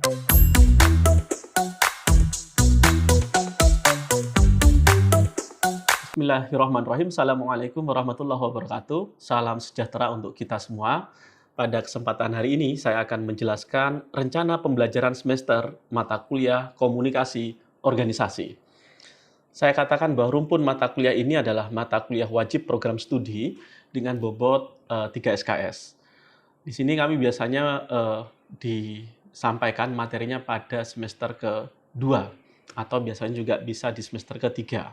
Bismillahirrahmanirrahim. Assalamualaikum warahmatullahi wabarakatuh. Salam sejahtera untuk kita semua. Pada kesempatan hari ini, saya akan menjelaskan rencana pembelajaran semester mata kuliah komunikasi organisasi. Saya katakan bahwa rumpun mata kuliah ini adalah mata kuliah wajib program studi dengan bobot 3 SKS. Di sini kami biasanya disampaikan materinya pada semester ke-2 atau biasanya juga bisa di semester ke-3.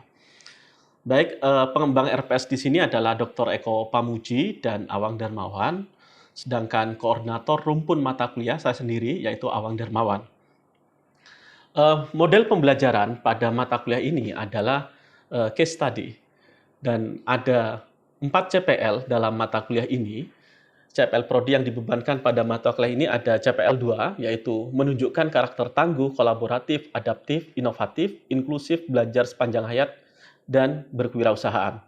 Baik, pengembang RPS di sini adalah Dr. Eko Pamuji dan Awang Darmawan, sedangkan koordinator rumpun mata kuliah saya sendiri, yaitu Awang Darmawan. Model pembelajaran pada mata kuliah ini adalah case study, dan ada 4 CPL dalam mata kuliah ini. CPL Prodi yang dibebankan pada mata kuliah ini ada CPL 2, yaitu menunjukkan karakter tangguh, kolaboratif, adaptif, inovatif, inklusif, belajar sepanjang hayat, dan berkewirausahaan.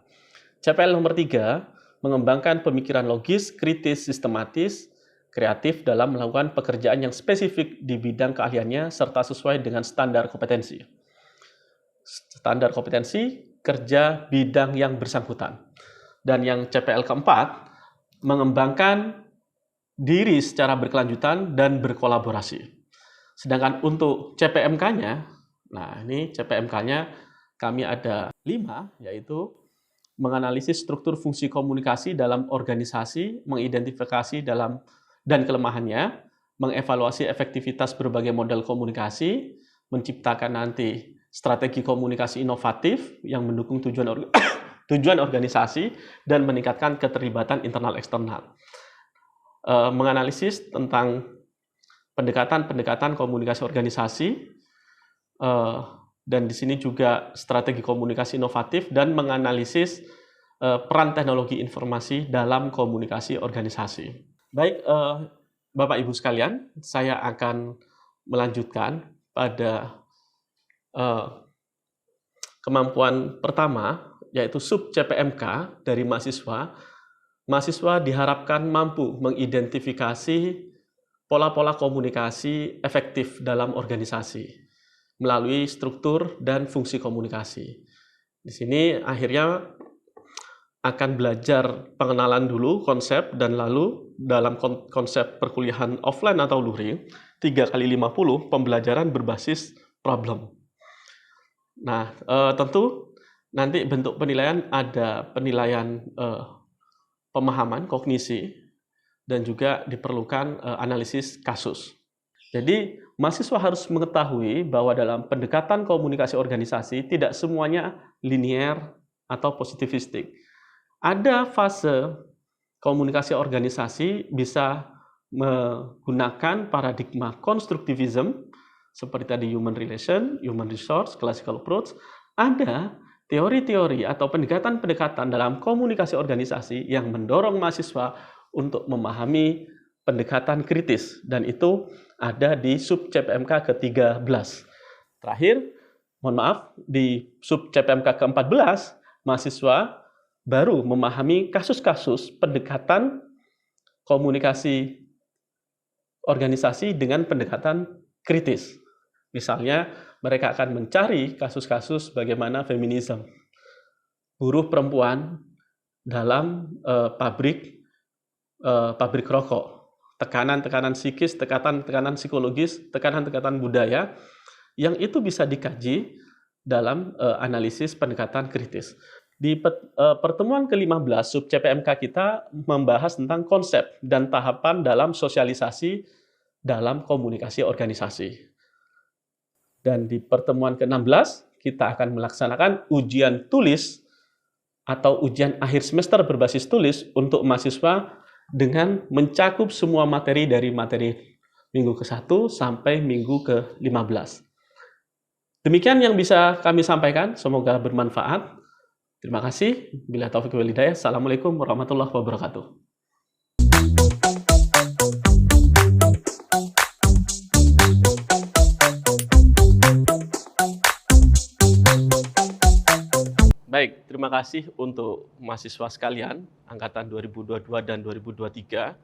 CPL nomor 3, mengembangkan pemikiran logis, kritis, sistematis, kreatif dalam melakukan pekerjaan yang spesifik di bidang keahliannya serta sesuai dengan standar kompetensi. Standar kompetensi kerja bidang yang bersangkutan. Dan yang CPL keempat, mengembangkan diri secara berkelanjutan dan berkolaborasi. Sedangkan untuk CPMK-nya, nah ini CPMK-nya kami ada 5, yaitu menganalisis struktur fungsi komunikasi dalam organisasi, mengidentifikasi dan kelemahannya, mengevaluasi efektivitas berbagai model komunikasi, menciptakan nanti strategi komunikasi inovatif yang mendukung tujuan organisasi, dan meningkatkan keterlibatan internal eksternal. Menganalisis tentang pendekatan komunikasi organisasi, dan di sini juga strategi komunikasi inovatif dan menganalisis peran teknologi informasi dalam komunikasi organisasi. Baik, Bapak Ibu sekalian, saya akan melanjutkan pada kemampuan pertama, yaitu sub CPMK dari mahasiswa. Mahasiswa diharapkan mampu mengidentifikasi pola-pola komunikasi efektif dalam organisasi melalui struktur dan fungsi komunikasi. Di sini akhirnya akan belajar pengenalan dulu konsep, dan lalu dalam konsep perkuliahan offline atau luring 3x50 pembelajaran berbasis problem. Nah, tentu nanti bentuk penilaian ada penilaian pemahaman, kognisi, dan juga diperlukan analisis kasus. Jadi, mahasiswa harus mengetahui bahwa dalam pendekatan komunikasi organisasi tidak semuanya linear atau positivistik. Ada fase komunikasi organisasi bisa menggunakan paradigma konstruktivism seperti tadi human relation, human resource, classical approach. Ada teori-teori atau pendekatan-pendekatan dalam komunikasi organisasi yang mendorong mahasiswa untuk memahami pendekatan kritis, dan itu ada di sub CPMK ke-13. Terakhir, mohon maaf, di sub CPMK ke-14, mahasiswa baru memahami kasus-kasus pendekatan komunikasi organisasi dengan pendekatan kritis. Misalnya, mereka akan mencari kasus-kasus bagaimana feminisme, buruh perempuan dalam pabrik rokok, tekanan-tekanan psikis, tekanan psikologis, tekanan-tekanan budaya, yang itu bisa dikaji dalam analisis pendekatan kritis. Di pertemuan ke-15 sub CPMK kita membahas tentang konsep dan tahapan dalam sosialisasi dalam komunikasi organisasi. Dan di pertemuan ke-16 kita akan melaksanakan ujian tulis atau ujian akhir semester berbasis tulis untuk mahasiswa dengan mencakup semua materi dari materi minggu ke-1 sampai minggu ke-15. Demikian yang bisa kami sampaikan, semoga bermanfaat. Terima kasih. Bila taufiq wal hidayah. Assalamualaikum warahmatullahi wabarakatuh. Baik, terima kasih untuk mahasiswa sekalian, angkatan 2022 dan 2023.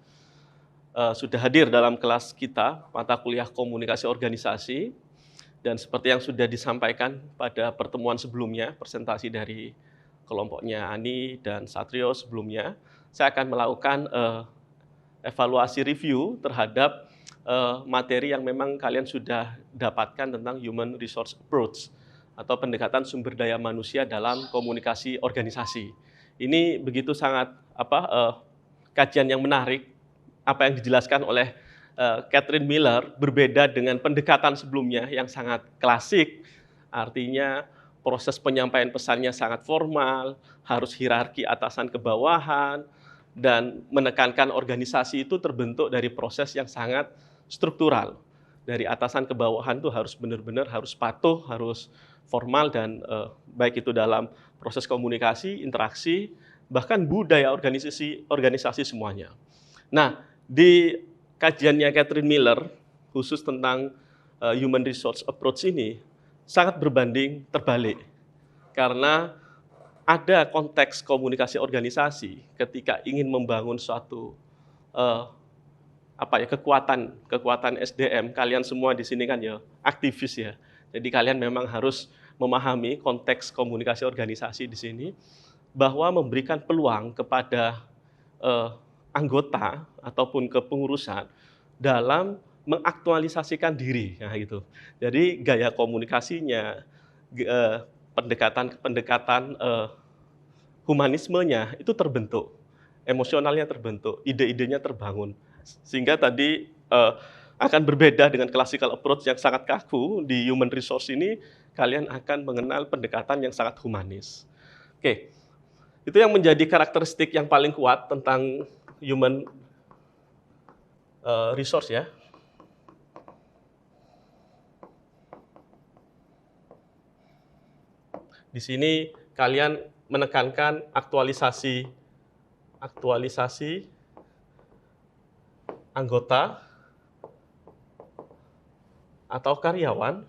sudah hadir dalam kelas kita, mata kuliah komunikasi organisasi. Dan seperti yang sudah disampaikan pada pertemuan sebelumnya, presentasi dari kelompoknya Ani dan Satrio sebelumnya, saya akan melakukan evaluasi review terhadap materi yang memang kalian sudah dapatkan tentang human resource approach atau pendekatan sumber daya manusia dalam komunikasi organisasi. Ini begitu sangat kajian yang menarik, apa yang dijelaskan oleh Catherine Miller berbeda dengan pendekatan sebelumnya yang sangat klasik, artinya proses penyampaian pesannya sangat formal, harus hierarki atasan ke bawahan, dan menekankan organisasi itu terbentuk dari proses yang sangat struktural. Dari atasan ke bawahan itu harus benar-benar harus patuh, harus formal, dan baik itu dalam proses komunikasi, interaksi, bahkan budaya organisasi semuanya. Nah, di kajiannya Catherine Miller khusus tentang human resource approach ini sangat berbanding terbalik. Karena ada konteks komunikasi organisasi ketika ingin membangun suatu kekuatan SDM. Kalian semua di sini kan ya aktivis ya. Jadi kalian memang harus memahami konteks komunikasi organisasi di sini bahwa memberikan peluang kepada anggota ataupun kepengurusan dalam mengaktualisasikan diri, nah gitu. Jadi gaya komunikasinya, pendekatan humanismenya itu terbentuk, emosionalnya terbentuk, ide-idenya terbangun, sehingga tadi akan berbeda dengan classical approach yang sangat kaku. Di human resource ini kalian akan mengenal pendekatan yang sangat humanis. Oke, itu yang menjadi karakteristik yang paling kuat tentang human resource ya. Di sini kalian menekankan aktualisasi anggota atau karyawan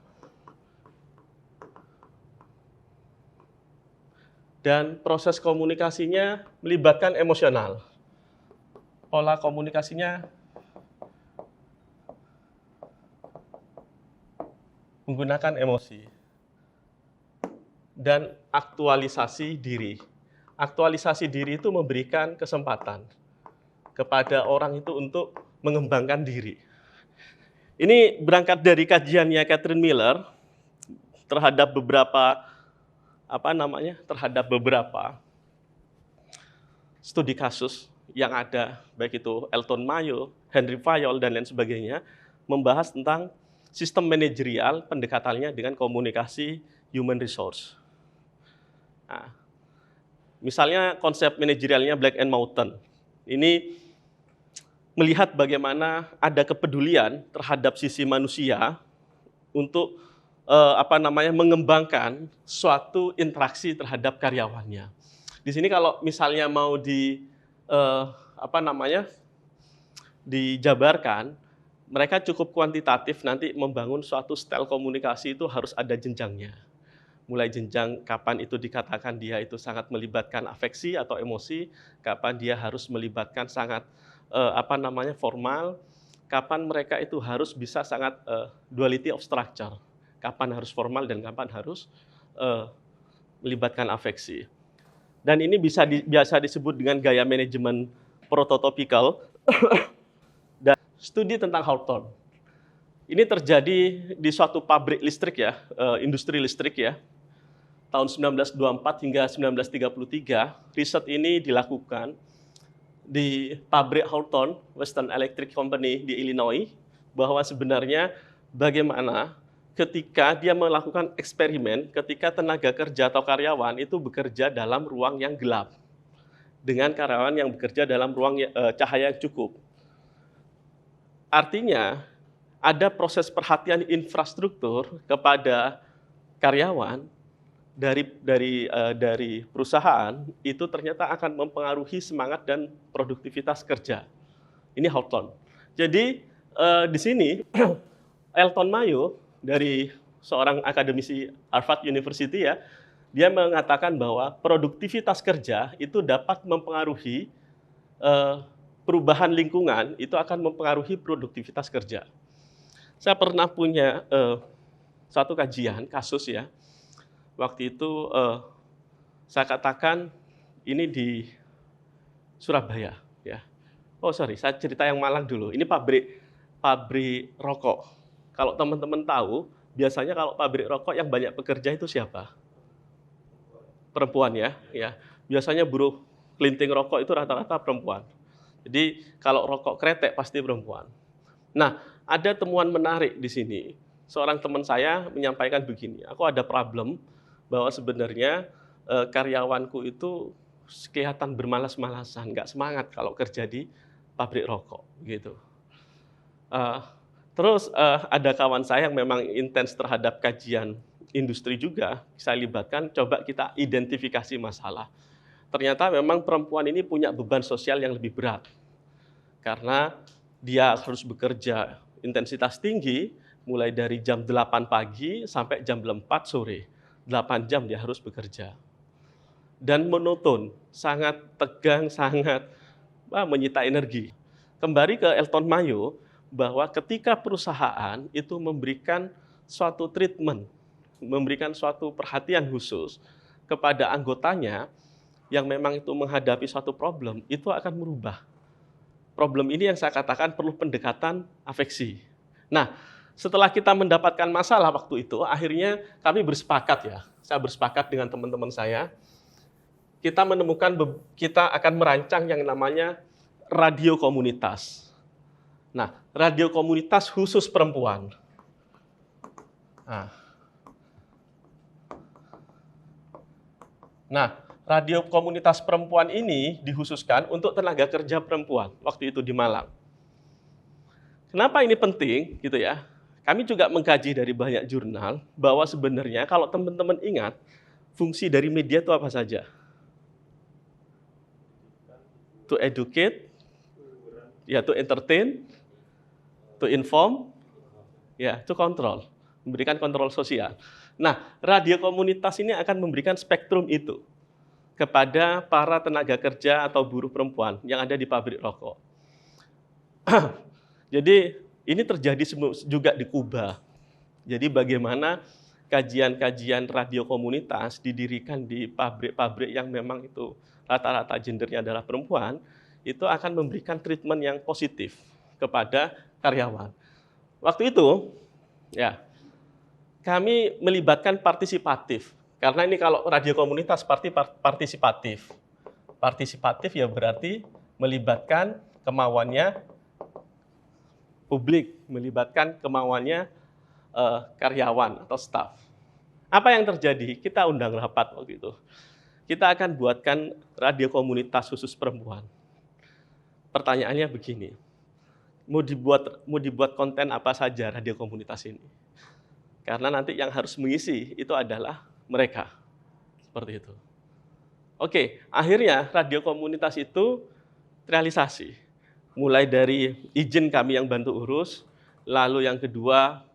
dan proses komunikasinya melibatkan emosional. Pola komunikasinya menggunakan emosi. Dan aktualisasi diri. Aktualisasi diri itu memberikan kesempatan kepada orang itu untuk mengembangkan diri. Ini berangkat dari kajiannya Catherine Miller terhadap beberapa studi kasus yang ada, baik itu Elton Mayo, Henry Fayol, dan lain sebagainya, membahas tentang sistem manajerial pendekatannya dengan komunikasi human resource. Nah, misalnya konsep manajerialnya Black and Mountain, ini melihat bagaimana ada kepedulian terhadap sisi manusia untuk mengembangkan suatu interaksi terhadap karyawannya. Di sini kalau misalnya mau dijabarkan, mereka cukup kuantitatif, nanti membangun suatu style komunikasi itu harus ada jenjangnya. Mulai jenjang kapan itu dikatakan dia itu sangat melibatkan afeksi atau emosi, kapan dia harus melibatkan sangat formal, kapan mereka itu harus bisa sangat duality of structure, kapan harus formal dan kapan harus melibatkan afeksi. Dan ini biasa disebut dengan gaya manajemen prototypical. Dan studi tentang Hawthorne. Ini terjadi di suatu pabrik listrik ya, industri listrik ya. Tahun 1924 hingga 1933, riset ini dilakukan di pabrik Hawthorne, Western Electric Company di Illinois, bahwa sebenarnya bagaimana ketika dia melakukan eksperimen, ketika tenaga kerja atau karyawan itu bekerja dalam ruang yang gelap, dengan karyawan yang bekerja dalam ruang cahaya yang cukup. Artinya, ada proses perhatian infrastruktur kepada karyawan dari perusahaan itu ternyata akan mempengaruhi semangat dan produktivitas kerja. Ini Hawthorne. Jadi di sini Elton Mayo dari seorang akademisi Harvard University ya, dia mengatakan bahwa produktivitas kerja itu dapat mempengaruhi perubahan lingkungan itu akan mempengaruhi produktivitas kerja. Saya pernah punya satu kajian kasus ya. Waktu itu saya katakan ini di Surabaya ya. Oh sorry, saya cerita yang Malang dulu. Ini pabrik rokok. Kalau teman-teman tahu, biasanya kalau pabrik rokok yang banyak pekerja itu siapa? Perempuan ya. Biasanya buruh kelinting rokok itu rata-rata perempuan. Jadi kalau rokok kretek pasti perempuan. Nah, ada temuan menarik di sini. Seorang teman saya menyampaikan begini, aku ada problem bahwa sebenarnya karyawanku itu kelihatan bermalas-malasan, nggak semangat kalau kerja di pabrik rokok gitu. Terus ada kawan saya yang memang intens terhadap kajian industri juga, saya libatkan, coba kita identifikasi masalah. Ternyata memang perempuan ini punya beban sosial yang lebih berat. Karena dia harus bekerja intensitas tinggi, mulai dari jam 8 pagi sampai jam 4 sore. 8 jam dia harus bekerja. Dan monoton, sangat tegang, sangat menyita energi. Kembali ke Elton Mayo, bahwa ketika perusahaan itu memberikan suatu treatment, memberikan suatu perhatian khusus kepada anggotanya yang memang itu menghadapi suatu problem, itu akan merubah. Problem ini yang saya katakan perlu pendekatan afeksi. Nah, setelah kita mendapatkan masalah waktu itu, akhirnya kami bersepakat ya, saya bersepakat dengan teman-teman saya, kita akan merancang yang namanya radio komunitas. Nah, radio komunitas khusus perempuan. Nah, radio komunitas perempuan ini dikhususkan untuk tenaga kerja perempuan waktu itu di Malang. Kenapa ini penting gitu ya? Kami juga mengkaji dari banyak jurnal bahwa sebenarnya kalau teman-teman ingat, fungsi dari media itu apa saja? To educate, ya to entertain, to inform, ya to control, memberikan kontrol sosial. Nah, radio komunitas ini akan memberikan spektrum itu kepada para tenaga kerja atau buruh perempuan yang ada di pabrik rokok. Jadi ini terjadi juga di Kuba. Jadi bagaimana kajian-kajian radio komunitas didirikan di pabrik-pabrik yang memang itu rata-rata gendernya adalah perempuan, itu akan memberikan treatment yang positif kepada karyawan. Waktu itu, ya, kami melibatkan partisipatif. Karena ini kalau radio komunitas partisipatif. Partisipatif ya berarti melibatkan kemauannya publik, melibatkan kemauannya karyawan atau staf. Apa yang terjadi? Kita undang rapat waktu itu. Kita akan buatkan radio komunitas khusus perempuan. Pertanyaannya begini, mau dibuat konten apa saja radio komunitas ini? Karena nanti yang harus mengisi itu adalah mereka. Seperti itu. Oke, akhirnya radio komunitas itu realisasi. Mulai dari izin kami yang bantu urus, lalu yang kedua,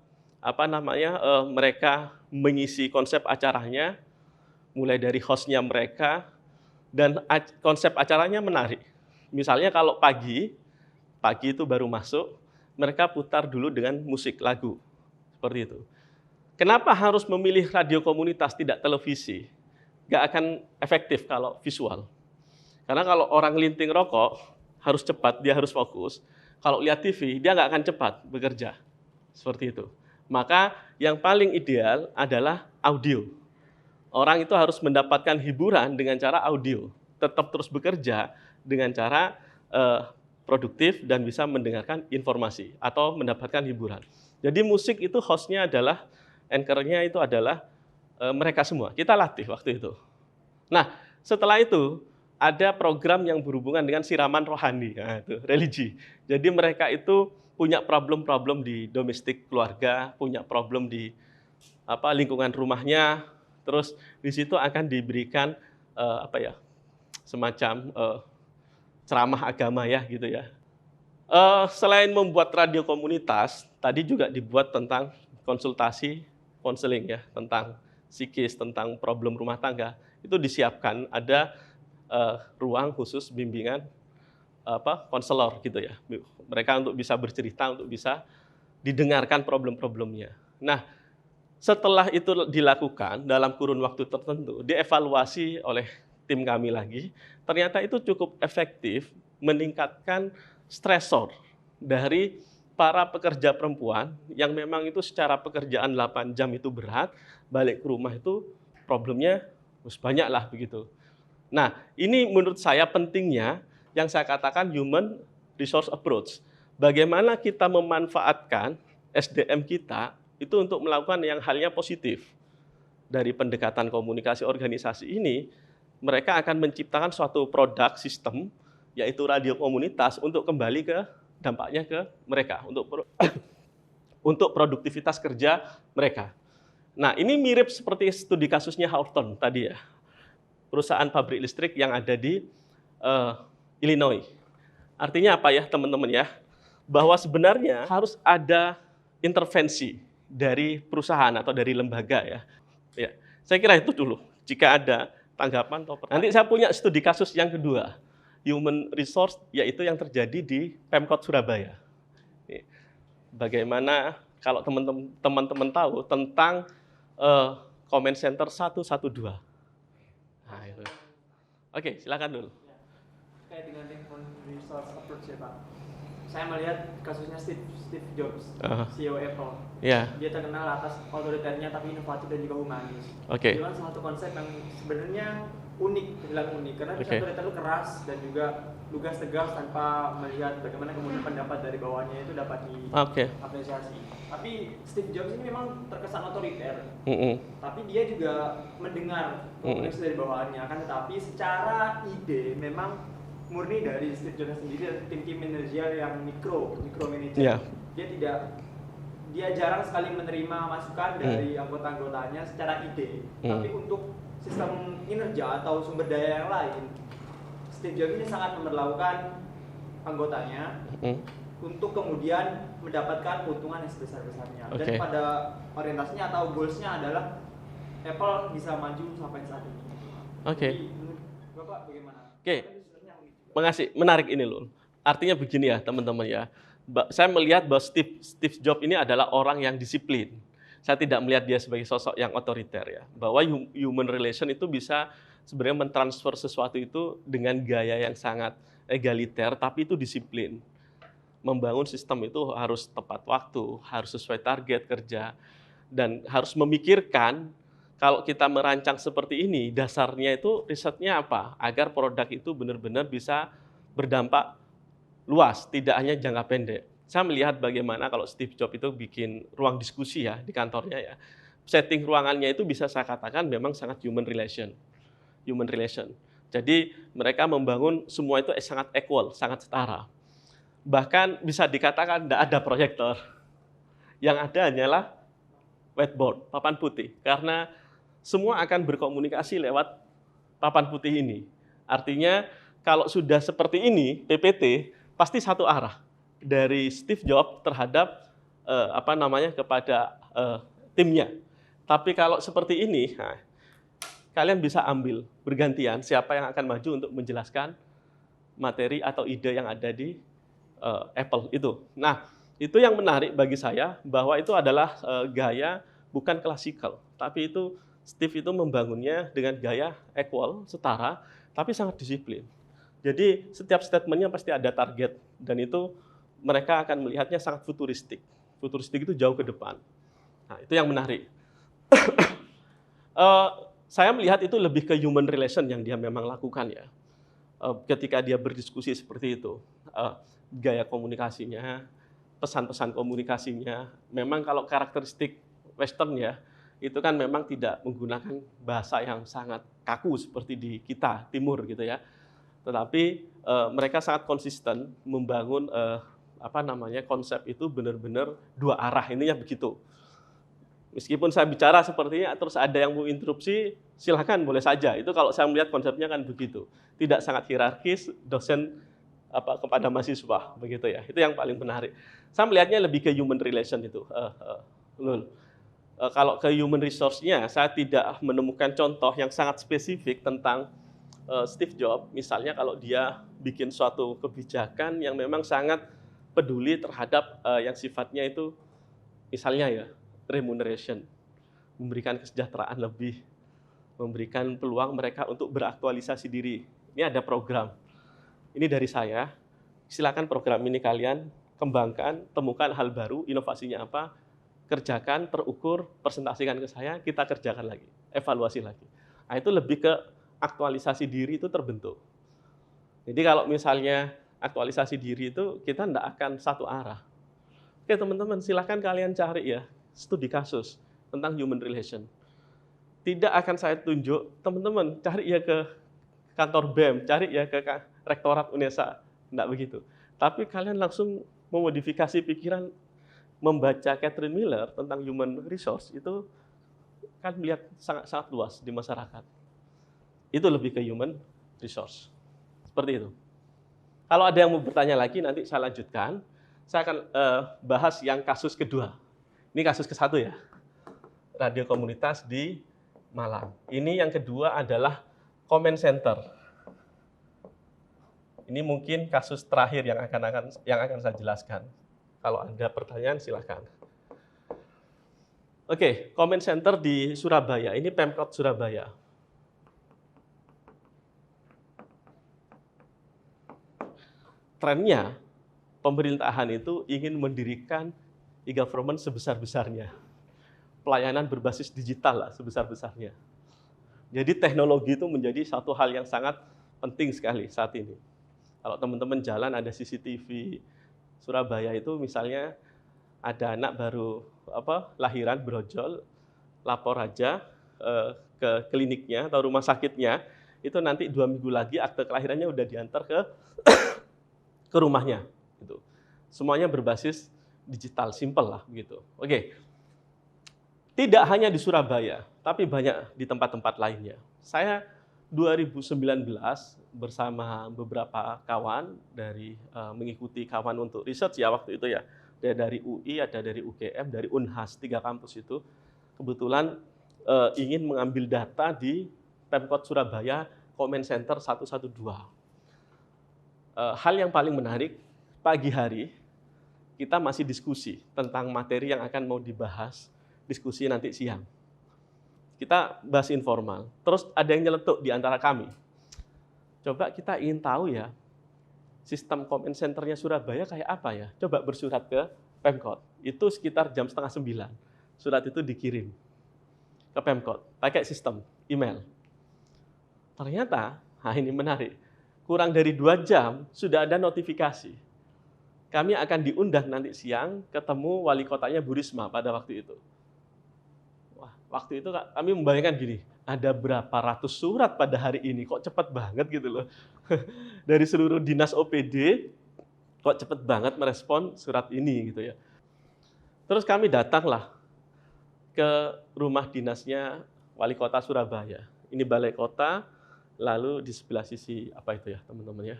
mereka mengisi konsep acaranya, mulai dari hostnya mereka, dan konsep acaranya menarik. Misalnya kalau pagi itu baru masuk, mereka putar dulu dengan musik lagu, seperti itu. Kenapa harus memilih radio komunitas tidak televisi? Nggak akan efektif kalau visual. Karena kalau orang linting rokok harus cepat, dia harus fokus. Kalau lihat TV, dia nggak akan cepat bekerja. Seperti itu. Maka yang paling ideal adalah audio. Orang itu harus mendapatkan hiburan dengan cara audio. Tetap terus bekerja dengan cara produktif dan bisa mendengarkan informasi atau mendapatkan hiburan. Jadi musik itu hostnya adalah, anchor-nya itu adalah mereka semua. Kita latih waktu itu. Nah, setelah itu ada program yang berhubungan dengan siraman rohani, nah, itu, religi. Jadi mereka itu punya problem-problem di domestik keluarga, punya problem di lingkungan rumahnya, terus di situ akan diberikan semacam ceramah agama ya gitu ya. Selain membuat radio komunitas, tadi juga dibuat tentang konsultasi, konseling ya, tentang psikis, tentang problem rumah tangga. Itu disiapkan, ada ruang khusus bimbingan konselor gitu ya. Mereka untuk bisa bercerita, untuk bisa didengarkan problem-problemnya. Nah, setelah itu dilakukan dalam kurun waktu tertentu, dievaluasi oleh tim kami lagi, ternyata itu cukup efektif meningkatkan stresor dari para pekerja perempuan yang memang itu secara pekerjaan 8 jam itu berat, balik ke rumah itu problemnya banyak lah begitu. Nah, ini menurut saya pentingnya yang saya katakan human resource approach. Bagaimana kita memanfaatkan SDM kita itu untuk melakukan yang halnya positif. Dari pendekatan komunikasi organisasi ini, mereka akan menciptakan suatu produk sistem, yaitu radio komunitas, untuk kembali ke dampaknya ke mereka, untuk produktivitas kerja mereka. Nah, ini mirip seperti studi kasusnya Hawthorne tadi ya, perusahaan pabrik listrik yang ada di Illinois. Artinya apa ya teman-teman ya? Bahwa sebenarnya harus ada intervensi dari perusahaan atau dari lembaga ya. Ya, saya kira itu dulu. Jika ada tanggapan atau pertanyaan. Nanti saya punya studi kasus yang kedua, human resource, yaitu yang terjadi di Pemkot Surabaya. Bagaimana kalau teman-teman tahu tentang comment center 112. Nah, itu. Oke, silakan dulu. Kayak dengan human resource approach ya Pak. Saya melihat kasusnya Steve Jobs, CEO Apple. Yeah. Dia terkenal atas otoriternya tapi inovatif dan juga humanis. Okay. Itu kan satu konsep yang sebenarnya unik, bilang unik karena otoriter itu keras dan juga lugas tegas tanpa melihat bagaimana kemudian pendapat dari bawahnya itu dapat diapresiasi. Tapi Steve Jobs ini memang terkesan otoriter, tapi dia juga mendengar komunikasi dari bawahnya, kan tetapi secara ide memang murni dari Steve Jobs sendiri, tim manajerial yang mikro manajer. Yeah. Dia jarang sekali menerima masukan dari anggota-anggotanya secara ide. Tapi untuk sistem kinerja atau sumber daya yang lain, Steve Jobs ini sangat memperlakukan anggotanya untuk kemudian mendapatkan keuntungan yang sebesar-besarnya. Dan pada orientasinya atau goals-nya adalah Apple bisa maju sampai saat ini. Jadi, Bapak bagaimana? Mengasih, menarik ini loh. Artinya begini ya teman-teman ya. Saya melihat bahwa Steve Jobs ini adalah orang yang disiplin. Saya tidak melihat dia sebagai sosok yang otoriter ya. Bahwa human relation itu bisa sebenarnya mentransfer sesuatu itu dengan gaya yang sangat egaliter, tapi itu disiplin. Membangun sistem itu harus tepat waktu, harus sesuai target kerja, dan harus memikirkan kalau kita merancang seperti ini, dasarnya itu risetnya apa? Agar produk itu benar-benar bisa berdampak luas, tidak hanya jangka pendek. Saya melihat bagaimana kalau Steve Jobs itu bikin ruang diskusi ya di kantornya ya. Setting ruangannya itu bisa saya katakan memang sangat human relation. Jadi mereka membangun semua itu sangat equal, sangat setara. Bahkan bisa dikatakan tidak ada proyektor. Yang ada hanyalah whiteboard, papan putih. Karena semua akan berkomunikasi lewat papan putih ini. Artinya kalau sudah seperti ini, PPT pasti satu arah dari Steve Jobs terhadap kepada timnya. Tapi kalau seperti ini, kalian bisa ambil bergantian siapa yang akan maju untuk menjelaskan materi atau ide yang ada di Apple itu. Nah, itu yang menarik bagi saya bahwa itu adalah gaya bukan klasikal, tapi itu Steve itu membangunnya dengan gaya equal, setara, tapi sangat disiplin. Jadi setiap statementnya pasti ada target, dan itu mereka akan melihatnya sangat futuristik. Futuristik itu jauh ke depan. Nah, itu yang menarik. Saya melihat itu lebih ke human relation yang dia memang lakukan ya. Ketika dia berdiskusi seperti itu, gaya komunikasinya, pesan-pesan komunikasinya, memang kalau karakteristik Western ya, itu kan memang tidak menggunakan bahasa yang sangat kaku seperti di kita, Timur gitu ya. Tetapi mereka sangat konsisten membangun konsep itu benar-benar dua arah, ininya begitu. Meskipun saya bicara sepertinya terus ada yang mau interupsi, silakan boleh saja. Itu kalau saya melihat konsepnya kan begitu. Tidak sangat hierarkis, dosen kepada mahasiswa begitu ya. Itu yang paling menarik. Saya melihatnya lebih ke human relation itu. Kalau ke human resource-nya, saya tidak menemukan contoh yang sangat spesifik tentang Steve Jobs, misalnya kalau dia bikin suatu kebijakan yang memang sangat peduli terhadap yang sifatnya itu, misalnya ya, remuneration, memberikan kesejahteraan lebih, memberikan peluang mereka untuk beraktualisasi diri. Ini ada program. Ini dari saya. Silakan program ini kalian kembangkan, temukan hal baru, inovasinya apa, kerjakan, terukur, presentasikan ke saya, kita kerjakan lagi, evaluasi lagi. Nah, itu lebih ke aktualisasi diri itu terbentuk. Jadi kalau misalnya aktualisasi diri itu kita tidak akan satu arah. Oke teman-teman, silakan kalian cari ya studi kasus tentang human relation. Tidak akan saya tunjuk, teman-teman cari ya ke kantor BEM, cari ya ke Rektorat UNESA, tidak begitu. Tapi kalian langsung memodifikasi pikiran, membaca Catherine Miller tentang human resource itu kan melihat sangat luas di masyarakat. Itu lebih ke human resource. Seperti itu. Kalau ada yang mau bertanya lagi, nanti saya lanjutkan. Saya akan bahas yang kasus kedua. Ini kasus ke-1 ya. Radio komunitas di Malang. Ini yang kedua adalah comment center. Ini mungkin kasus terakhir yang akan saya jelaskan. Kalau ada pertanyaan silakan. Oke, comment center di Surabaya. Ini Pemkot Surabaya. Trennya, pemerintahan itu ingin mendirikan e-government sebesar-besarnya. Pelayanan berbasis digital lah sebesar-besarnya. Jadi teknologi itu menjadi satu hal yang sangat penting sekali saat ini. Kalau teman-teman jalan ada CCTV, Surabaya itu misalnya ada anak baru lahiran brojol, lapor aja ke kliniknya atau rumah sakitnya, itu nanti 2 minggu lagi akte kelahirannya udah diantar ke rumahnya. Gitu. Semuanya berbasis digital, simple lah begitu. Oke. Tidak hanya di Surabaya, tapi banyak di tempat-tempat lainnya. Saya 2019 bersama beberapa kawan dari mengikuti kawan untuk research ya waktu itu ya. Ada dari UI, ada dari UGM, dari Unhas, 3 kampus itu. Kebetulan ingin mengambil data di Pemkot Surabaya Comment Center 112. Hal yang paling menarik, pagi hari kita masih diskusi tentang materi yang akan mau dibahas, diskusi nanti siang. Kita bahas informal, terus ada yang nyeletuk di antara kami. Coba kita ingin tahu ya, sistem comment centernya Surabaya kayak apa ya? Coba bersurat ke Pemkot, itu sekitar jam 8:30. Surat itu dikirim ke Pemkot, pakai sistem email. Ternyata, ini menarik, kurang dari 2 jam sudah ada notifikasi. Kami akan diundang nanti siang ketemu wali kotanya Bu Risma pada waktu itu. Wah, waktu itu kami membayangkan gini, ada berapa ratus surat pada hari ini, kok cepat banget gitu loh. Dari seluruh dinas OPD, kok cepat banget merespon surat ini gitu ya. Terus kami datanglah ke rumah dinasnya wali kota Surabaya. Ini balai kota, lalu di sebelah sisi apa itu ya teman-teman ya?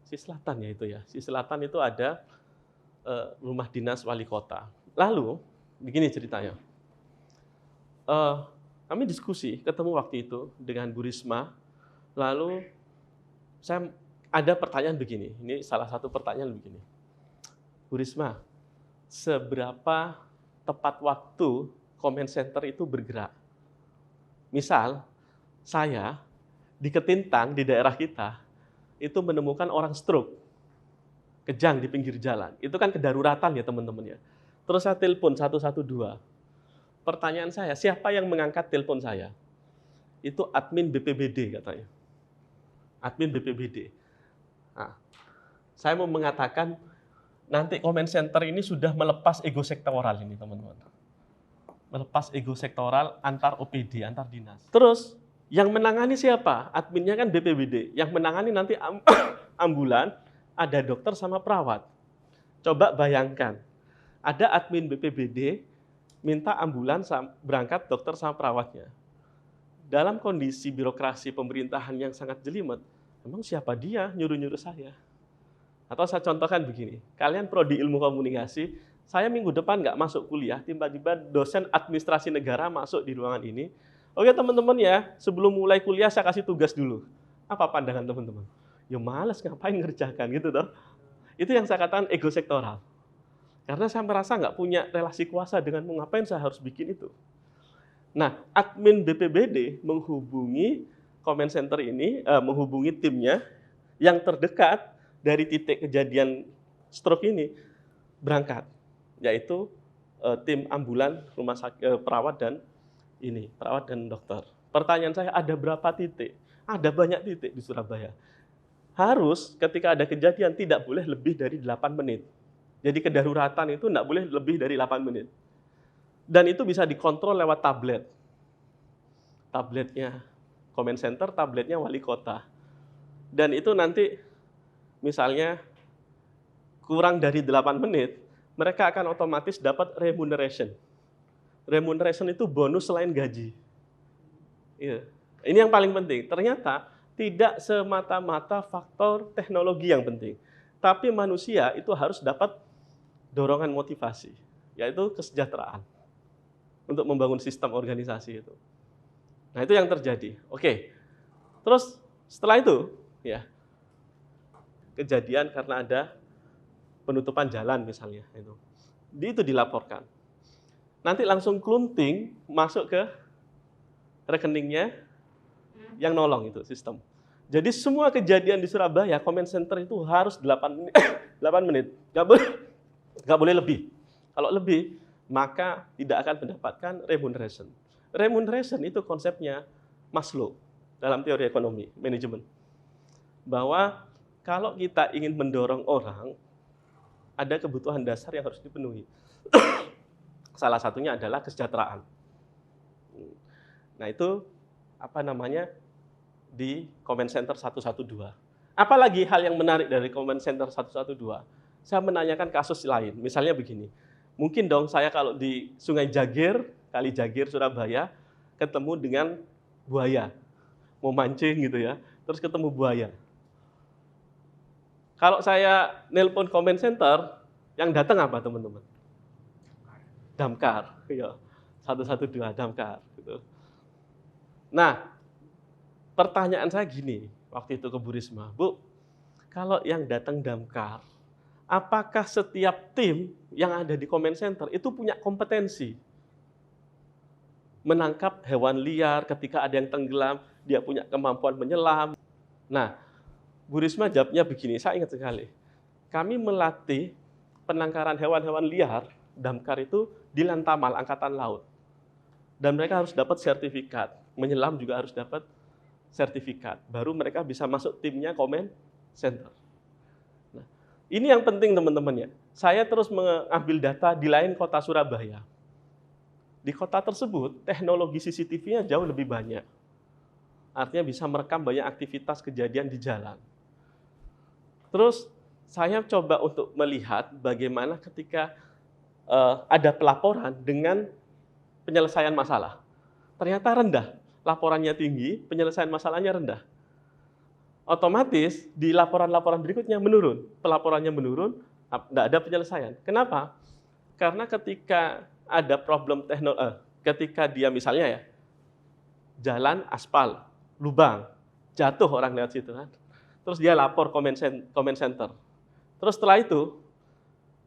Sisi selatan ya itu ya. Sisi selatan itu ada rumah dinas wali kota. Lalu begini ceritanya. Kami diskusi, ketemu waktu itu dengan Bu Risma. Lalu saya ada pertanyaan begini. Ini salah satu pertanyaan begini. Bu Risma, seberapa tepat waktu comment center itu bergerak? Misal saya di Ketintang, di daerah kita, itu menemukan orang stroke, kejang di pinggir jalan. Itu kan kedaruratan ya teman-teman ya. Terus saya telepon 112. Pertanyaan saya, siapa yang mengangkat telepon saya? Itu admin BPBD katanya. Admin BPBD. Nah, saya mau mengatakan, nanti comment center ini sudah melepas ego sektoral ini teman-teman. Melepas ego sektoral antar OPD, antar dinas. Terus, yang menangani siapa? Adminnya kan BPBD. Yang menangani nanti ambulan, ada dokter sama perawat. Coba bayangkan, ada admin BPBD, minta ambulan berangkat dokter sama perawatnya. Dalam kondisi birokrasi pemerintahan yang sangat jelimet, emang siapa dia nyuruh-nyuruh saya? Atau saya contohkan begini, kalian prodi ilmu komunikasi, saya minggu depan nggak masuk kuliah, tiba-tiba dosen administrasi negara masuk di ruangan ini. Oke teman-teman ya, sebelum mulai kuliah saya kasih tugas dulu. Apa pandangan teman-teman? Ya malas ngapain ngerjakan gitu toh. Itu yang saya katakan ego sektoral. Karena saya merasa nggak punya relasi kuasa dengan ngapain saya harus bikin itu. Nah, admin BPBD menghubungi comment center ini, menghubungi timnya yang terdekat dari titik kejadian stroke ini berangkat, yaitu tim ambulan rumah sakit, perawat dan dokter. Pertanyaan saya, ada berapa titik? Ada banyak titik di Surabaya. Harus ketika ada kejadian tidak boleh lebih dari 8 menit. Jadi kedaruratan itu tidak boleh lebih dari 8 menit. Dan itu bisa dikontrol lewat tablet. Tabletnya comment center, tabletnya wali kota. Dan itu nanti misalnya kurang dari 8 menit, mereka akan otomatis dapat remuneration. Remuneration itu bonus selain gaji. Iya. Ini yang paling penting. Ternyata tidak semata-mata faktor teknologi yang penting. Tapi manusia itu harus dapat dorongan motivasi, yaitu kesejahteraan untuk membangun sistem organisasi itu. Nah, itu yang terjadi. Oke. Terus setelah itu, ya, kejadian karena ada penutupan jalan misalnya itu dilaporkan. Nanti langsung klunting masuk ke rekeningnya yang nolong itu sistem. Jadi semua kejadian di Surabaya comment center itu harus 8 menit. Nggak boleh lebih. Kalau lebih, maka tidak akan mendapatkan remuneration. Remuneration itu konsepnya Maslow dalam teori ekonomi, manajemen. Bahwa kalau kita ingin mendorong orang, ada kebutuhan dasar yang harus dipenuhi. Salah satunya adalah kesejahteraan. Nah, itu di comment center 112. Apalagi hal yang menarik dari comment center 112, saya menanyakan kasus lain. Misalnya begini, mungkin dong saya kalau di Sungai Jagir, Kali Jagir, Surabaya, ketemu dengan buaya. Mau mancing gitu ya, terus ketemu buaya. Kalau saya nelpon comment center, yang datang apa teman-teman? Damkar, ya, 112 damkar. Gitu. Nah, pertanyaan saya gini, waktu itu ke Bu Risma, Bu, kalau yang datang damkar, apakah setiap tim yang ada di comment center itu punya kompetensi menangkap hewan liar ketika ada yang tenggelam, dia punya kemampuan menyelam? Nah, Bu Risma jawabnya begini, saya ingat sekali. Kami melatih penangkaran hewan-hewan liar, damkar itu di Lantamal, Angkatan Laut. Dan mereka harus dapat sertifikat. Menyelam juga harus dapat sertifikat. Baru mereka bisa masuk timnya comment center. Nah, ini yang penting teman-teman ya. Saya terus mengambil data di lain kota Surabaya. Di kota tersebut, teknologi CCTV-nya jauh lebih banyak. Artinya bisa merekam banyak aktivitas kejadian di jalan. Terus saya coba untuk melihat bagaimana ketika ada pelaporan dengan penyelesaian masalah. Ternyata rendah. Laporannya tinggi, penyelesaian masalahnya rendah. Otomatis di laporan-laporan berikutnya menurun. Pelaporannya menurun, tidak ada penyelesaian. Kenapa? Karena ketika ada problem teknologi, ketika dia misalnya ya, jalan aspal, lubang, jatuh orang lewat situ kan. Terus dia lapor comment center. Terus setelah itu,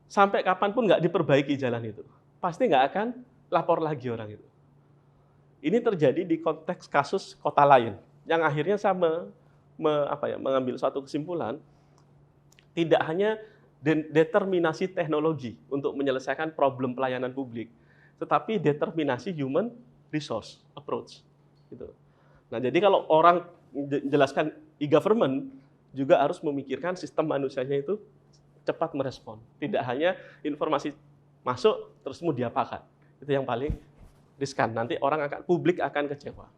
sampai kapanpun nggak diperbaiki jalan itu. Pasti nggak akan lapor lagi orang itu. Ini terjadi di konteks kasus kota lain. Yang akhirnya saya mengambil suatu kesimpulan, tidak hanya determinasi teknologi untuk menyelesaikan problem pelayanan publik, tetapi determinasi human resource approach. Gitu. Nah, jadi kalau orang menjelaskan e-government, juga harus memikirkan sistem manusianya itu cepat merespon. Tidak hanya informasi masuk terus mau diapakan. Itu yang paling riskan. Nanti publik akan kecewa.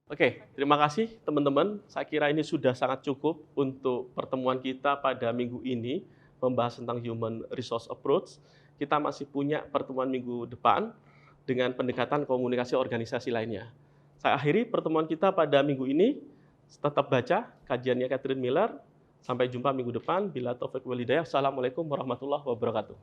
Oke, terima kasih teman-teman. Saya kira ini sudah sangat cukup untuk pertemuan kita pada minggu ini membahas tentang human resource approach. Kita masih punya pertemuan minggu depan dengan pendekatan komunikasi organisasi lainnya. Saya akhiri pertemuan kita pada minggu ini. Tetap baca kajiannya Catherine Miller. Sampai jumpa minggu depan. Bila taufiq wal hidayah. Assalamualaikum warahmatullahi wabarakatuh.